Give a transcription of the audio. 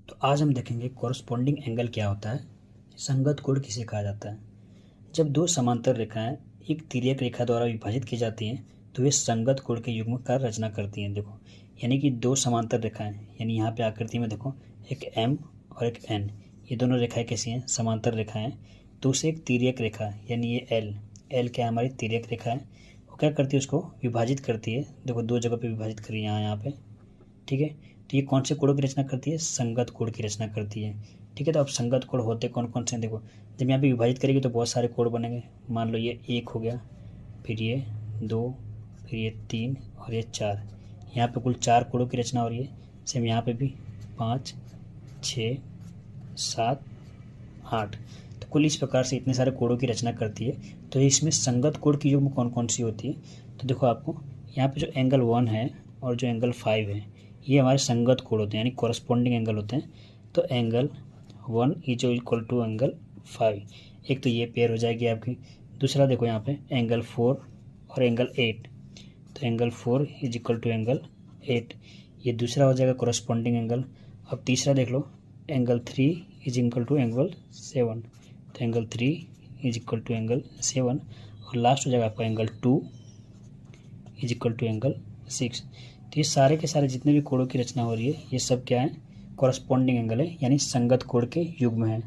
तो आज हम देखेंगे कॉरस्पॉन्डिंग एंगल क्या होता है, संगत कोण किसे कहा जाता है। जब दो समांतर रेखाएं एक तिर्यक रेखा द्वारा विभाजित की जाती हैं तो वे संगत कोण के युग्म का रचना करती हैं। देखो, यानी कि दो समांतर रेखाएं, यानी यहाँ पे आकृति में देखो एक M और एक N, ये दोनों रेखाएं कैसी हैं, समांतर रेखाएं। तो उसे एक तिर्यक रेखा, यानी ये L क्या है, हमारी तिर्यक रेखा है, वो क्या करती है, उसको विभाजित करती है। देखो दो जगह पे विभाजित करी, यहाँ पे, ठीक है। तो ये कौन से कोणों की रचना करती है, संगत कोण की रचना करती है, ठीक है। तो अब संगत कोण होते कौन कौन से हैं, देखो जब यहाँ पे विभाजित करेगी तो बहुत सारे कोण बनेंगे। मान लो ये एक हो गया, फिर ये दो, फिर ये तीन और ये चार, यहाँ पे कुल चार कोणों की रचना हो रही है। सेम यहाँ पे भी 5, 6, 7, 8, तो कुल इस प्रकार से इतने सारे कोणों की रचना करती है। तो इसमें संगत कोण की युग्म कौन कौन सी होती है, तो देखो आपको यहाँ पे जो एंगल 1 है और जो एंगल 5 है, ये हमारे संगत कोण होते हैं, यानी कॉरस्पॉन्डिंग एंगल होते हैं। तो angle 1 is equal to angle 5, एक तो ये पेयर हो जाएगी आपकी। दूसरा देखो यहाँ पे एंगल 4 और एंगल 8, तो angle 4 is equal to angle 8, ये दूसरा हो जाएगा कॉरस्पॉन्डिंग एंगल। अब तीसरा देख लो, angle 3 is equal to angle 7, तो angle 3 is equal to angle 7, और लास्ट हो जाएगा आपका angle 2 is equal to angle 6। तो ये सारे के सारे जितने भी कोणों की रचना हो रही है, ये सब क्या है, कॉरस्पॉन्डिंग एंगल है, यानी संगत कोण के युग्म है।